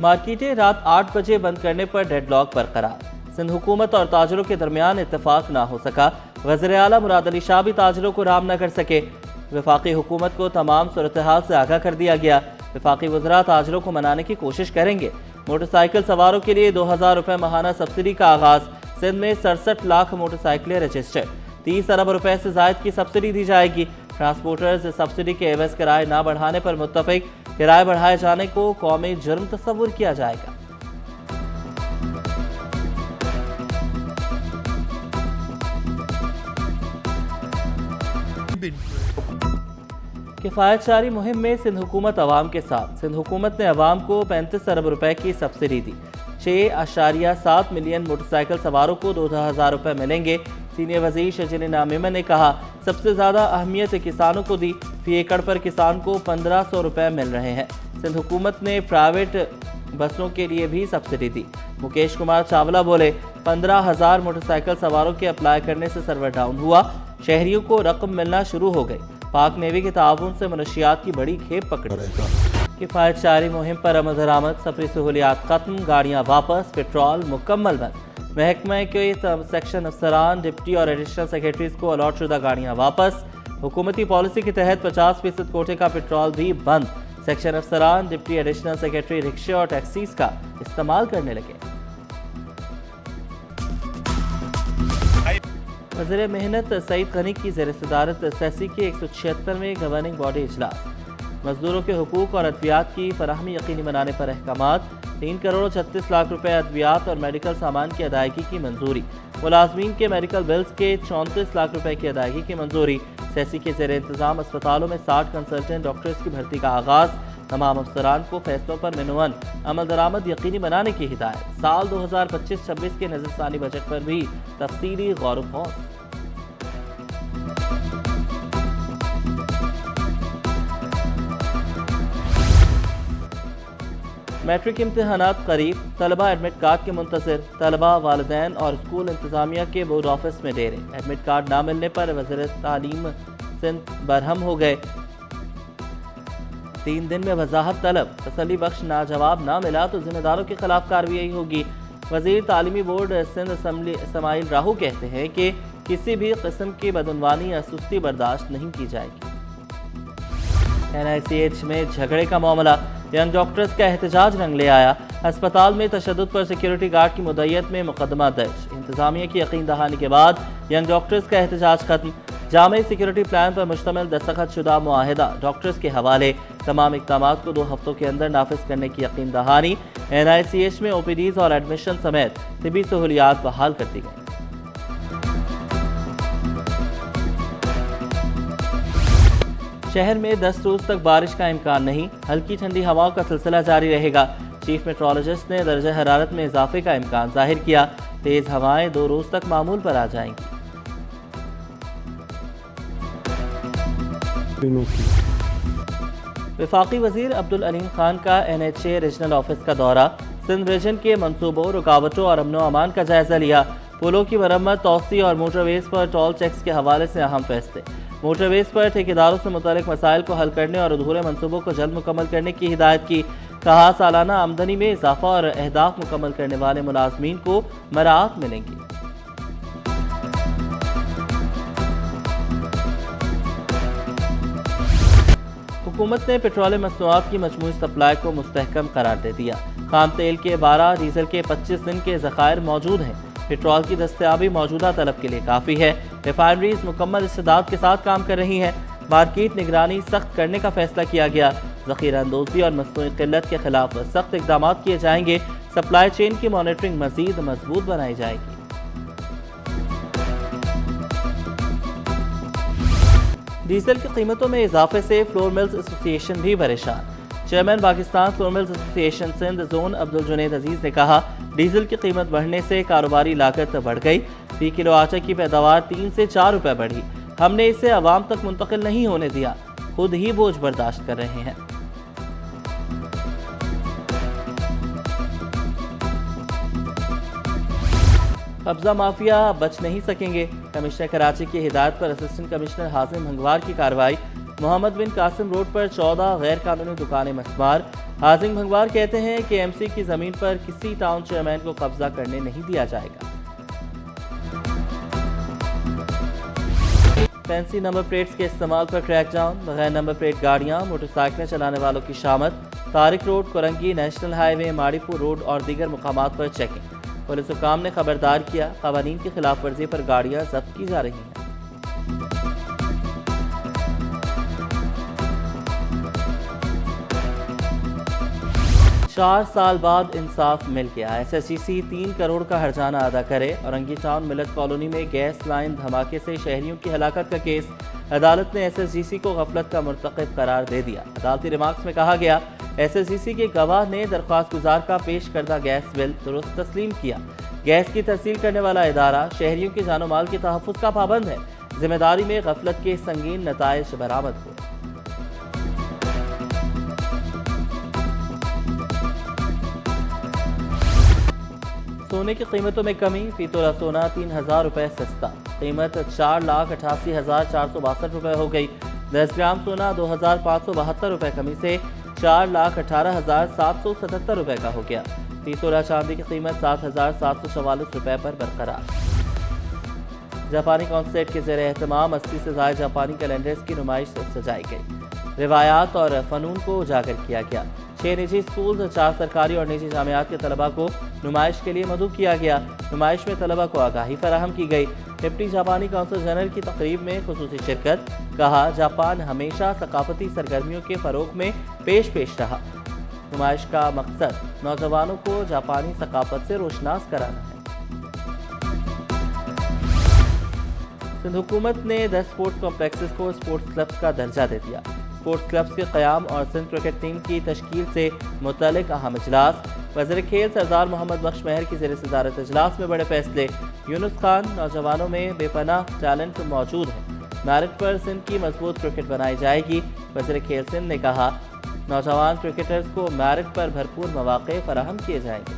मार्केटें रात 8 बजे बंद करने पर डेडलॉक बरकरार। सिंध हुकूमत और ताजरों के दरमियान इत्तेफाक ना हो सका। वज़ीर आला मुराद अली शाह भी ताजरों को राम न कर सके। वफाकी हुकूमत को तमाम सूरत-ए-हाल से आगाह कर दिया गया। वफाकी वज़रा ताजरों को मनाने की कोशिश करेंगे। मोटरसाइकिल सवारों के लिए 2000 रुपये माहाना सब्सिडी का आगाज। सिंध में 67 लाख मोटरसाइकिलें रजिस्टर्ड। 30 अरब रुपए से जायद की सब्सिडी दी जाएगी। ट्रांसपोर्टर्स सब्सिडी के एवज किराए ना बढ़ाने पर मुत्तफिक। किराए बढ़ाए जाने को कौमी जुर्म तस्वुर किया जाएगा। किफ़ायत शारी मुहिम में सिंध हुकूमत अवाम के साथ। सिंध हुकूमत ने अवाम को 35 अरब रुपए की सब्सिडी दी। 6.7 मिलियन मोटरसाइकिल सवारों को 2000 रुपए मिलेंगे। सीनियर वज़ीर शजीन नामिमन ने कहा, सबसे ज़्यादा अहमियत किसानों को दी। फी एकड़ पर किसान को 1500 रुपए मिल रहे हैं। सिंध हुकूमत ने प्राइवेट बसों के लिए भी सब्सिडी दी। मुकेश कुमार चावला बोले, 15,000 मोटरसाइकिल सवारों के अप्लाई करने से सर्वर डाउन हुआ। शहरियों को रकम मिलना शुरू हो गई। पाक नेवी के ताउन से मनशियात की बड़ी खेप पकड़ी। किफ़ायत शारी मुहिम पर अमल दरामद। सफरी सहूलियात खत्म, गाड़ियाँ वापस, पेट्रोल मुकम्मल बंद। महकमे के सेक्शन अफसरान, डिप्टी और एडिशनल सेक्रेटरीज को अलॉट शुदा गाड़ियाँ वापस। हुकूमती पॉलिसी के तहत 50% कोटे का पेट्रोल भी बंद। सेक्शन अफसरान, डिप्टी एडिशनल सेक्रेटरी रिक्शे और टैक्सीज का इस्तेमाल करने लगे। वज़ीर मेहनत सईद गनी की ज़ेर सदारत सेसी के 176वें गवर्निंग बॉडी इजलास। मजदूरों के हुकूक और अद्वियात की फराहमी यकीनी बनाने पर अहकामात। 3 करोड़ 36 लाख रुपए अद्वियात और मेडिकल सामान की अदायगी की मंजूरी। मुलाजमीन के मेडिकल बिल्स के 34 लाख रुपए की अदायगी की मंजूरी। सेसी के ज़ेर इंतज़ाम अस्पतालों में 60 कंसल्टेंट डॉक्टर्स की भर्ती का आगाज़। तमाम अफसरान को फैसलों पर मिनवन अमल दरामद यकीनी बनाने की हिदायत। साल 2025-26 के नज़रसानी बजट पर भी तफसीली गौर व फौज। मैट्रिक इम्तिहानात करीब, तलबा एडमिट कार्ड के मुंतज़िर। तलबा, वालिदैन और स्कूल इंतज़ामिया के बोर्ड ऑफिस में डेरे। एडमिट कार्ड ना मिलने पर वज़ीर तालीम सिंध बरहम हो गए। 3 दिन में वजाहत तलब। तसल्ली बख्श ना जवाब ना मिला तो जिम्मेदारों के खिलाफ कार्रवाई होगी। वज़ीर तालीमी बोर्ड सिंध समाइल राहू कहते हैं कि किसी भी किस्म की बदउनवानी या सुस्ती बर्दाश्त नहीं की जाएगी। NICH में झगड़े का मामला। यंग डॉक्टर्स का एहतजाज रंग ले आया। अस्पताल में तशद्दुद पर सिक्योरिटी गार्ड की मुद्दत में मुकदमा दर्ज। इंतजामिया की यकीन दहानी के बाद यंग डॉक्टर्स का एहतजाज खत्म। जामे सिक्योरिटी प्लान पर मुश्तमिल दस्तखत शुदा मुआहिदा डॉक्टर्स के हवाले। तमाम इक़दाम को 2 हफ्तों के अंदर नाफिज करने की यकीन दहानी। NICH में OPDs और एडमिशन समेत तिबी सहूलियात बहाल कर दी गई। शहर में 10 रोज तक बारिश का इम्कान नहीं। हल्की ठंडी हवाओं का सिलसिला जारी रहेगा। चीफ मेट्रोलॉजिस्ट ने दर्जा हरारत में इजाफे का इम्कान जाहिर किया। तेज हवाएं 2 रोज तक मामूल पर आ जाएंगी। वफाकी वजीर अब्दुल अलीम खान का NHA रीजनल ऑफिस का दौरा। सिंध रीजन के मंसूबों, रुकावटों और अमनो अमान का जायजा लिया। पुलों की मरम्मत, तौसी और मोटरवेज पर टोल टैक्स के हवाले से अहम फैसले। मोटरवेज पर ठेकेदारों से मुतालिक मसाइल को हल करने और अधूरे मंसूबों को जल्द मुकम्मल करने की हिदायत की। कहा, सालाना आमदनी में इजाफा और अहदाफ मुकम्मल करने वाले मुलाजमीन को मराहत मिलेंगी। हुकूमत ने पेट्रोलियम मसनूआत की मजमूई सप्लाई को मुस्तहकम करार दे दिया। खाम तेल के 12, डीजल के 25 दिन के ज़खायर मौजूद हैं। पेट्रोल की दस्तयाबी मौजूदा तलब के लिए काफ़ी है। रिफाइनरीज मुकम्मल इस्तेदाद के साथ काम कर रही हैं। मार्केट निगरानी सख्त करने का फैसला किया गया। ज़ख़ीरा अंदोज़ी और मसनूई क़िल्लत के खिलाफ सख्त इक़दाम किए जाएंगे। सप्लाई चेन की मॉनिटरिंग मज़ीद मजबूत बनाई जाएगी। डीजल की कीमतों में इजाफे से फ्लोर मिल्स एसोसिएशन भी परेशान। Chairman Pakistan flour mills association Sindh zone Abdul Junaid Aziz ने कहा, डीजल की कीमत बढ़ने से कारोबारी लागत बढ़ गई। फी किलो आटा की पैदावार 3 से 4 रुपए बढ़ी। हमने इसे आवाम तक मुंतकिल नहीं होने दिया, खुद ही बोझ बर्दाश्त कर रहे हैं। कब्जा माफिया बच नहीं सकेंगे। कमिश्नर कराची की हिदायत पर असिस्टेंट कमिश्नर हाजिम हंगवार की कार्रवाई। محمد بن قاسم روڈ پر 14 غیر قانونی دکانیں مسمار۔ حاذق بھنگوار کہتے ہیں کہ ایم سی کی زمین پر کسی ٹاؤن چیئرمین کو قبضہ کرنے نہیں دیا جائے گا۔ فینسی نمبر پلیٹس کے استعمال پر کریک ڈاؤن، بغیر نمبر پلیٹ گاڑیاں، موٹر سائیکلیں چلانے والوں کی شامت۔ Tariq road, Korangi, national highway, Mauripur road اور دیگر مقامات پر چیکنگ۔ پولیس حکام نے خبردار کیا، قوانین کی خلاف ورزی پر گاڑیاں ضبط کی جا رہی ہیں۔ 4 سال بعد انصاف مل گیا۔ ایس ایس جی سی 3 کروڑ کا ہرجانہ ادا کرے۔ اورنگی ٹاؤن ملت کالونی میں گیس لائن دھماکے سے شہریوں کی ہلاکت کا کیس عدالت نے ایس ایس جی سی کو غفلت کا مرتکب قرار دے دیا۔ عدالتی ریمارکس میں کہا گیا، ایس ایس جی سی کے گواہ نے درخواست گزار کا پیش کردہ گیس بل درست تسلیم کیا۔ گیس کی ترسیل کرنے والا ادارہ شہریوں کی جان و مال کے تحفظ کا پابند ہے۔ ذمہ داری میں غفلت کے سنگین نتائج برآمد ہوئے۔ سونے کی قیمتوں میں کمی، فی تولہ سونا 3000 روپے سستا، قیمت 4,88,462 روپے ہو گئی۔ 10 گرام سونا 2572 روپے کمی سے 4,18,777 روپے کا ہو گیا۔ فی تولہ چاندی کی قیمت 7,744 روپے پر برقرار۔ جاپانی کانسلیٹ کے زیر اہتمام 80 سے زائد جاپانی کیلنڈرز کی نمائش سجائی گئی۔ روایات اور فنون کو اجاگر کیا گیا۔ 6 نجی اسکول، 4 سرکاری اور نجی جامعات کے طلباء کو نمائش کے لیے مدعو کیا گیا۔ نمائش میں طلباء کو آگاہی فراہم کی گئی۔ ڈپٹی جاپانی کونسل جنرل کی تقریب میں خصوصی شرکت۔ کہا، جاپان ہمیشہ ثقافتی سرگرمیوں کے فروغ میں پیش رہا۔ نمائش کا مقصد نوجوانوں کو جاپانی ثقافت سے روشناس کرانا ہے۔ سندھ حکومت نے 10 اسپورٹس کمپلیکسز کو اسپورٹس کلبز کا درجہ دے دیا۔ اسپورٹس کلبز کے قیام اور سندھ کرکٹ ٹیم کی تشکیل سے متعلق اہم اجلاس۔ وزیر کھیل سردار محمد بخش مہر کی زیر صدارت اجلاس میں بڑے فیصلے۔ یونس خان، نوجوانوں میں بے پناہ ٹیلنٹ موجود ہے، میرٹ پر سندھ کی مضبوط کرکٹ بنائی جائے گی۔ وزیر کھیل سندھ نے کہا، نوجوان کرکٹرز کو میرٹ پر بھرپور مواقع فراہم کیے جائیں گے۔